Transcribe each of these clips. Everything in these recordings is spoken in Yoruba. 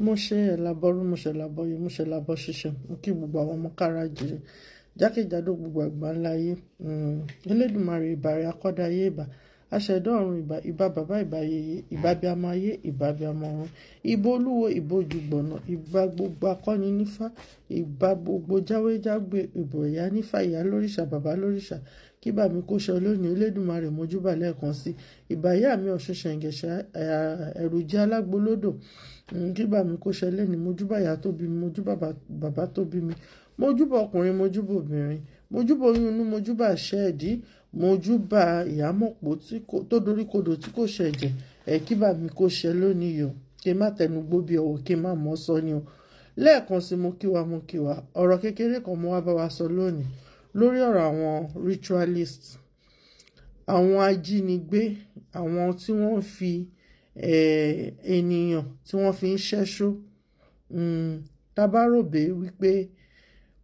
mo ṣe ẹ̀làbọ̀rú mo ṣe ẹ̀làbọ̀yè mo ṣe ẹ̀làbọ̀ ṣiṣẹ́ mo kí gbogbo àwọn ọmọ kára jìrì jákèjádò gbogbo àgbáńlá ayé. Elédùmarè ìbà rẹ̀ akọ́dá ayé ìbà aṣẹ̀dá ọ̀run ìbà ìbà bàbá ìbà yèyé ìbà abiyamọ ayé ìbà abiyamọ ọ̀run ìbà olúwo ìbà ojúgbọ̀nà ìbà gbogbo akọni nífá ìbà gbogbo jáwéjágbé ìbà ìyá nífá ìyá lóríṣà bàbá lóríṣà kí bà mí kó ṣe lónìí Elédùmarè mojúbà lẹ́ẹ̀kan sí ìbà ìyá mi Ọ̀ṣun ṣẹ̀ǹgẹ̀ṣà ẹ̀rù jẹ́ alágbolódò kí bà mí kó ṣe lẹ́ni mojúbà ìyá tó bí mi mojúbà bàbá tó bí mi mojúbà ọkùnrin mojúbà obìnrin mojúbà oyún inú mojúbà àṣẹ ẹ̀dí mojúbà ìyámọ̀pó tó dorí kodò tí kò ṣẹ̀jẹ̀ kí bà mí kó ṣe lónìí yìí o kí n má tẹnu gbó bí ọwọ́ kí n má mọ́ sọ ni o lẹ́ẹ̀kan sí mo kí wa ọ̀rọ̀ kékeré kan mo wá bá wa sọ lónìí lórí ọ̀rọ̀ àwọn ritualist àwọn ajínigbé àwọn tí wọ́n fi ènìyàn tí wọ́n fi ń ṣẹ́ṣó tábàròbé wípé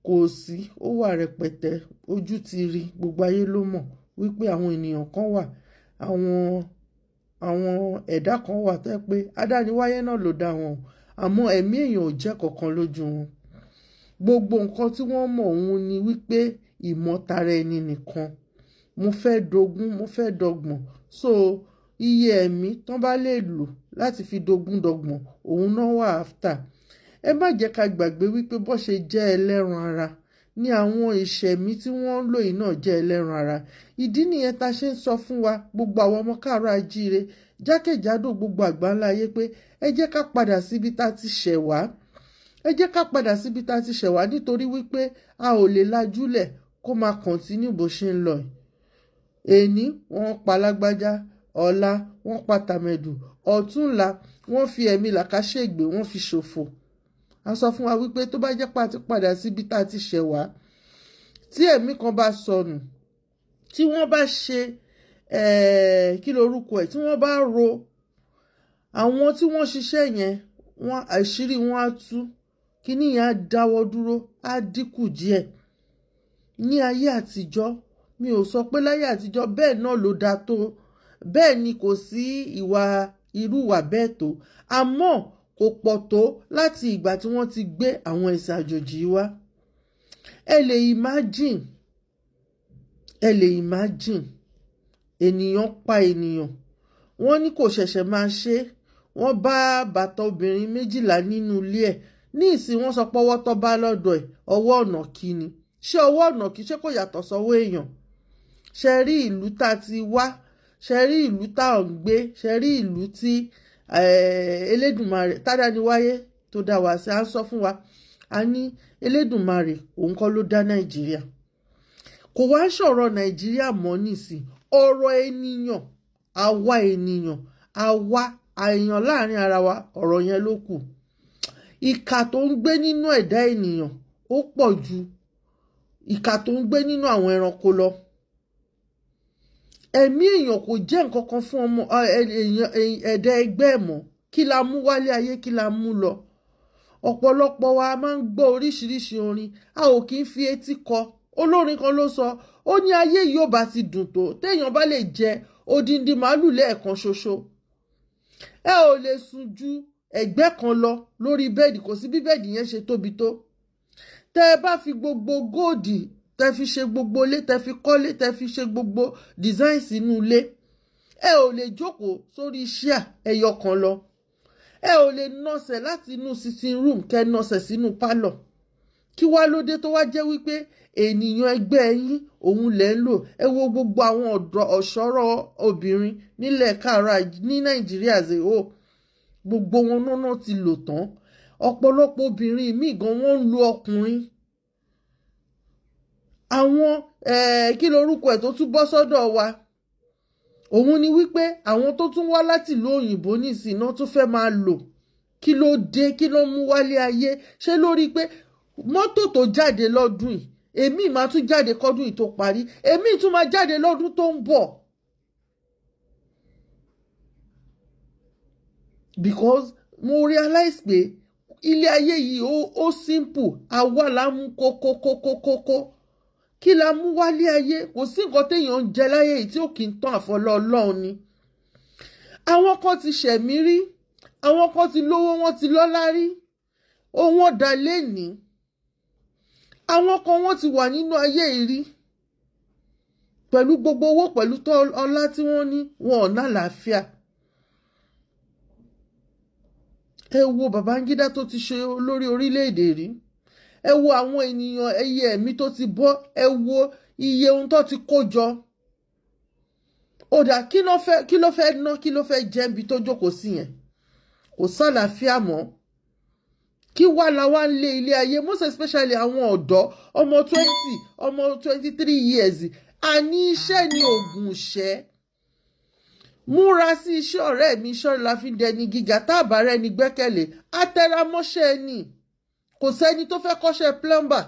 kò sí ó wà rẹpẹtẹ ojú ti rí gbogbo ayé ló mọ̀ wípé àwọn ènìyàn kan wà àwọn ẹ̀dá kan wà tó pé adániwáyé náà ló dá wọn àmọ́ ẹ̀mí èèyàn ò jẹ́ kankan lójú wọn gbogbo nǹkan tí wọ́n mọ̀ òun ni wípé ìmọ̀tara ẹni nìkan mo fẹ́ dogún mo fẹ́ dọgbọ̀n so iye ẹ̀mí tán bá lè lò láti fi dogún dọgbọ̀n òun náà wà áfítà ẹ má jẹ́ ká gbàgbé wípé bó ṣe jẹ́ ẹlẹ́ran ara ní àwọn ìṣẹ̀mí tí wọ́n ń lò yìí náà jẹ́ ẹlẹ́ran ara ìdí nìyẹn tá a ṣe ń sọ fún wa gbogbo àwọn ọmọ káàárọ̀ ajíire jákèjádò gbogbo àgbáńlá ayé pé ẹ jẹ́ ká padà síbi tá a ti ṣẹ̀ wá ẹ jẹ́ ká padà síbi tá a ti ṣẹ̀ wá nítorí wípé a ò lè lajúlẹ̀ kó máa kọ̀ntínú bó ṣe ń lọ èní wọ́n pa lágbájá ọ̀la wọ́n pa tàmẹ̀dù ọ̀túnla wọ́n fi ẹ̀mí làkàṣègbè wọ́n fi ṣòfò a sọ fún wa wípé tó bá jẹ́ pé a ti padà síbi tá a ti ṣẹ̀ wá tí ẹ̀mí kan bá sọnù tí wọ́n bá ṣe kí lorúkọ ẹ̀ tí wọ́n bá ro àwọn tí wọ́n ṣiṣẹ́ yẹn wọ́n àṣírí wọn á tú kíní yẹn á dáwọ́ dúró á dínkù díẹ̀ ní ayé àtijọ́ mi ò sọ pé láyé àtijọ́ bẹ́ẹ̀ náà ló dáa tó bẹ́ẹ̀ ni kò sí irú ìwà bẹ́ẹ̀ tó àmọ́ kò pọ̀ tó láti ìgbà tí wọ́n ti gbé àwọn ẹ̀sìn àjòjì wá ẹ lè imagine ènìyàn pa ènìyàn wọ́n ní kò ṣẹ̀ṣẹ̀ máa ṣe wọ́n bá bàtà obìnrin 12 nínú ilé ẹ̀ ní ìsìn wọ́n sọ pé ọwọ́ tó bá lọ́dọ̀ ẹ̀ ọwọ́ ọ̀nà kí ni ṣé ọwọ́ ọ̀nà kí ṣé kò yàtọ̀ sọ́wọ́ èèyàn ṣe rí ìlú tá a ti wá ṣe rí ìlú tá à ń gbé ṣe rí ìlú tí Elédùmarè tádániwáyé tó dá wa sí à ń sọ fún wa a ní Elédùmarè òun kọ́ ló dá Nàìjíríà kò wá ṣọ̀rọ̀ Nàìjíríà mọ́ nísìn ọ̀rọ̀ ènìyàn àwa èèyàn láàrin ara wa ọ̀rọ̀ yẹn ló kù ìkà tó ń gbé nínú ẹ̀dá ènìyàn ó pọ̀ ju ìkà tó ń gbé nínú àwọn ẹranko lọ ẹ̀mí èèyàn kò jẹ́ nǹkan kan fún ọmọ ẹ̀dá ẹgbẹ́ ẹ̀ mọ́ kí la mú wálé ayé kí la mú lọ ọ̀pọ̀lọpọ̀ wa máa ń gbọ́ oríṣiríṣi orin a ò kì í fi etí kọ olórin kan ló sọ ó ní ayé yìí ò bá ti dùn tó téèyàn bá lè jẹ odindi màálù lẹ́ẹ̀kan ṣoṣo ẹ ò lè sùn ju ẹ̀gbẹ́ kan lọ lórí bẹ́ẹ̀dì kò sí bí bẹ́ẹ̀dì yẹn ṣe tóbi tó tẹ́ ẹ bá fi gbogbo góòdì tẹ́ fi ṣe gbogbo ilé tẹ́ fi kọ́lé tẹ́ fi ṣe gbogbo design sínú ilé ẹ ò lè jókòó sórí ṣíà ẹyọ kan lọ ẹ ò lè nọsẹ̀ láti inú sitting room kẹ́ nọsẹ̀ sínú pálọ̀ kí wá lóde tó wá jẹ́ wípé ènìyàn ẹgbẹ́ yín òun lẹ̀ ń lò ẹ wo gbogbo àwọn ọ̀ṣọ́rọ̀ obìnrin nílẹ̀ káàárọ̀ ní Nàìjíríà zèho gbogbo wọn náà ti lò tán ọ̀pọ̀lọpọ̀ obìnrin míì gan wọ́n ń lo ọkùnrin àwọn kí lorúkọ ẹ̀ tó tún bọ́ sọ́dọ̀ wa òun ni wípé àwọn tó tún wá láti ìlú òyìnbó nísìnyí náà tún fẹ́ máa lò kí ló dé kí ló mú wálé ayé ṣé lórí pé mọ́tò tó jáde lọ́dún yìí èmi máa tún jáde kọ́dún yìí tó parí èmi tún máa jáde lọ́dún tó ń bọ̀ because mo realize pé ilé ayé yìí ó simple àwa la mú kókókókókó kí la mú wálé ayé kò sí nǹkan téèyàn ń jẹ láyé yìí tí ò kì í tán àfọlọ́ Ọlọ́run ni àwọn kan ti ṣẹ̀mí rí àwọn kan ti lówó wọ́n ti lọ́lá rí ohun ọ̀dà lẹ́ni àwọn kan wọ́n ti wà nínú ayé ìrí pẹ̀lú gbogbo owó pẹ̀lú ọlá tí wọ́n ní wọn ò ná àlàáfíà. Ẹ wo Babangida tó ti ṣe olórí orílẹ̀-èdè rí, ẹ wo àwọn ènìyàn ẹyẹ ẹ̀mí tó ti bọ́, ẹ wo iye ohun tó ti kó jọ. Ó dà kí ló fẹ́ ná kí ló fẹ́ jẹ ibi tó jókòó sí yẹn, kò sálàáfíà mọ́. Kí wá la wá ń lé ilé ayé, most especially àwọn ọ̀dọ́ ọmọ 20 ọmọ 23 years. Àní iṣẹ́ ni oògùn ìṣẹ́. Múra sí iṣẹ́ ọ̀rẹ́ mi, iṣẹ́ la fi ń dẹni gíga, tá a bá rẹ́ni gbẹ́kẹ̀lé atẹramọ́ṣẹ́ ẹni. Kò sẹ́ni tó fẹ́ kọ́ṣẹ́ plumber,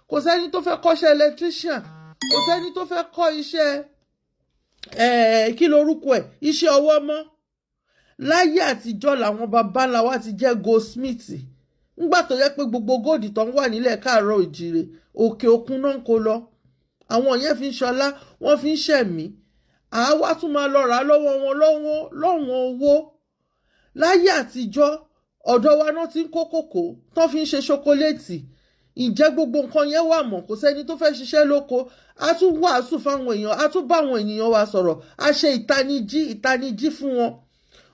kò sẹ́ni tó fẹ́ kọ́ṣẹ́ electrician, kò sẹ́ni tó fẹ́ kọ́ iṣẹ́ kí lorúkọ ẹ̀ iṣẹ́ ọwọ́ mọ́. Láyé àtijọ́ làwọn baba ńlá wa ti jẹ́ goldsmith. Ńgbà tó yẹ pé gbogbo góòdì tó ń wà nílẹ̀ káàárọ̀ òjìrè òkè òkun náà ń kó lọ. Àwọn yẹn fi ń ṣọlá, wọ́n fi ń ṣẹ̀mí. Àwa tún máa lọ rà lọ́wọ́ wọn lọ́wọ́n owó. Láyé àtijọ́ ọ̀dọ̀ wa náà ti ń kó kòkó tó fi ń ṣe ṣokoléètì. Ǹjẹ́ gbogbo nǹkan yẹn wà mọ́? Kò sẹ́ni tó fẹ́ ṣiṣẹ́ lóko. A tún wàásù fáwọn èèyàn, a tún bá àwọn ènìyàn wa sọ̀rọ̀, a ṣe ìtanijí fún wọn.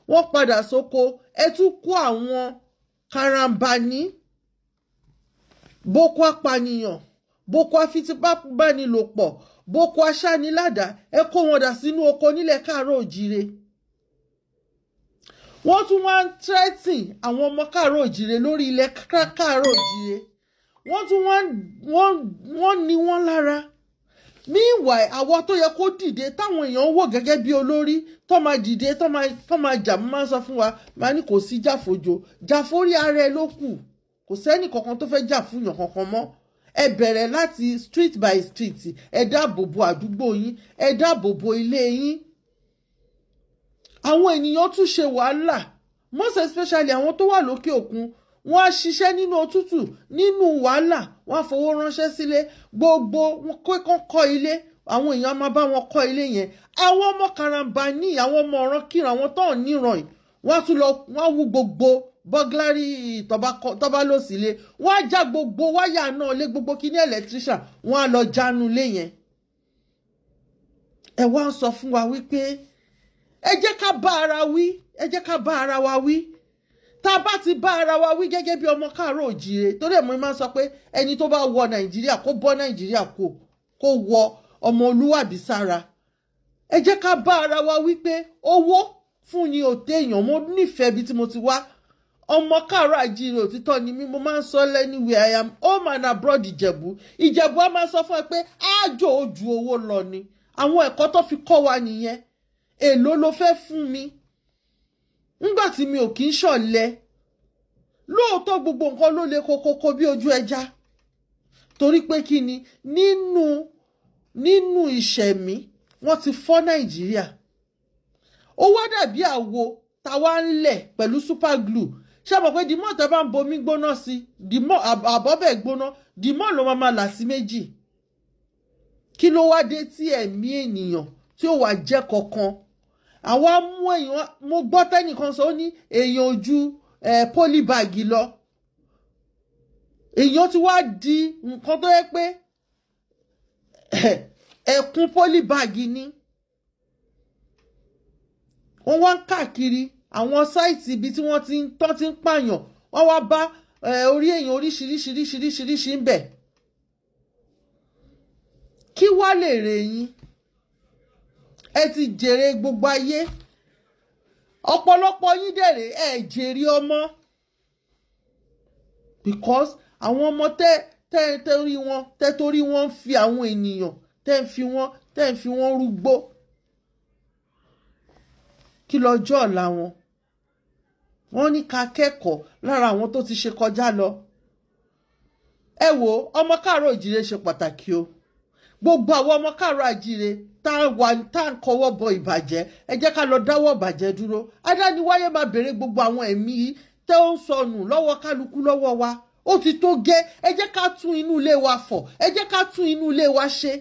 Wọ́n padà sóko, ẹ tún kó àwọn karambani, boko apànìyàn, boko afitipábánilòpọ̀, boko aṣániládàá, ẹ kó wọn dà sínú oko nílẹ̀ káàárọ̀ òjìrè. Wọ́n tún wá ń threaten àwọn ọmọ káàárọ̀ òjìrè lórí ilẹ̀ káàárọ̀ òjìrè. Wọ́n tún wọ́n ní wọ́n lára. Meanwhile àwọn tó yẹ kó dìde táwọn èèyàn wò gẹ́gẹ́ bí olórí tó máa dìde tó máa jà, mo máa ń sọ fún wa máa ní kò sí jàfòjò, jàforí ara ẹ ló kù. Kò sẹ́ni kankan tó fẹ́ jà fún yàn kankan mọ́. Ẹ bẹ̀rẹ̀ láti street by street, ẹ dáàbò bo àdúgbò yín, ẹ dáàbò bo ilé yín. Àwọn ènìyàn tún ṣe wàhálà, most especially àwọn tó wà lókè òkun. Wọ́n á ṣiṣẹ́ nínú òtútù, nínú wàhálà, wọ́n á fowó ránṣẹ́ sílé, gbogbo wọn kọ́ ilé, àwọn èèyàn máa bá wọn kọ́ ilé yẹn. Àwọn ọmọ karambani, àwọn ọmọ ọ̀ràn kíran, àwọn tó ń níran yìí, wọ́n á tún lọ, wọ́n á wú gbogbo bọ́gláàrì tọ́ba lò sílé, wọ́n á já gbogbo wáyà náà lé gbogbo kíní electrician, wọ́n á lọ jánu lé yẹn. Ẹ wá ń sọ fún wa wípé ẹ jẹ́ ká bá ara wí, ẹ jẹ́ ká bá ara wa wí. Tá a bá ti bá ara wa wí gẹ́gẹ́ bí ọmọ káàárọ̀ òjìrè, torí ẹ̀ mo máa ń sọ pé ẹni tó bá wọ Nàìjíríà kó bọ́ Nàìjíríà kó wọ ọmọlúwàbí sára. Ẹ jẹ́ ká bá ara wa wí pé owó fún ni òté èèyàn. Mo nífẹ̀ẹ́ bí tí mo ti wá. Ọmọ káàárọ̀ àjíire òtítọ́ ni mí, mo máa ń sọ anywhere I am home and abroad. Ìjẹ̀bú á máa sọ fún ẹ pé àjò ojú owó lọ ni. Àwọn ẹ̀kọ́ tó fi kọ́ wa nìyẹn. Èló ló fẹ́ fún mi nígbà tí mi ò kí ń ṣọ̀lẹ. Lóòótọ́ gbogbo nǹkan ló le kókókó bí ojú ẹja. Torí pé kí ni nínú ìṣẹ̀mí wọ́n ti fọ́ Nàìjíríà. Ó wá dàbí àwo táwa ń lẹ̀ pẹ̀lú super glue. Ṣé mọ̀ pé dìmọ́ tẹ́ bá ń bomi gbóná sí, dìmọ́ àbọ̀bẹ̀ gbóná, dìmọ́ ló máa là sí méjì. Kí ló wá dé tí ẹ̀mí ènìyàn tí ó wà jẹ́ kankan? Àwa mú èèyàn, mo gbọ́ tẹ́nìkan sọ ó ní èèyàn ojú pólíbàgì lọ. Èèyàn ti wá di nǹkan tó yẹ pé ẹ̀kún pólíbàgì ni. Wọ́n wá ń káàkiri àwọn sáìtì ibi tí wọ́n ti ń pààyàn. Wọ́n wá bá orí èèyàn oríṣiríṣiríṣiríṣiríṣi ń bẹ̀. Kí wá lè rè yín? Ẹ ti jèrè gbogbo ayé. Ọ̀pọ̀lọpọ̀ yín dẹ̀rẹ̀ ẹ jèrè ọmọ. Because àwọn ọmọ torí wọn fi àwọn ènìyàn tẹ́ ń fi wọ́n rúgbó. Kí lọ́jọ́ ọ̀la wọn? Wọ́n ní ká kẹ́kọ̀ọ́ lára àwọn tó ti ṣe kọjá lọ. Ẹ wo ọmọ káàárọ̀ òjìrè ṣe pàtàkì o. Gbogbo àwọn ọmọ káàárọ̀ àjíire tá ń kọwọ́ bọ ìbàjẹ́, ẹ jẹ́ ká lọ dáwọ́ ìbàjẹ́ dúró. Adániwáyé máa béèrè gbogbo àwọn ẹ̀mí tẹ́ ó ń sọnù lọ́wọ́ kálukú lọ́wọ́ wa. Ó ti tó gẹ́, ẹ jẹ́ ká tún inú ilé wa fọ̀, ẹ jẹ́ ká tún inú ilé wa ṣe.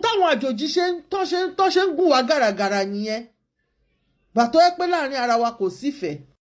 Táwọn àjòjì tó ṣe ń gùn wá gàràgàrà nìyẹn. pàtó ẹ pé láàrin ara wa kò sífẹ̀ẹ́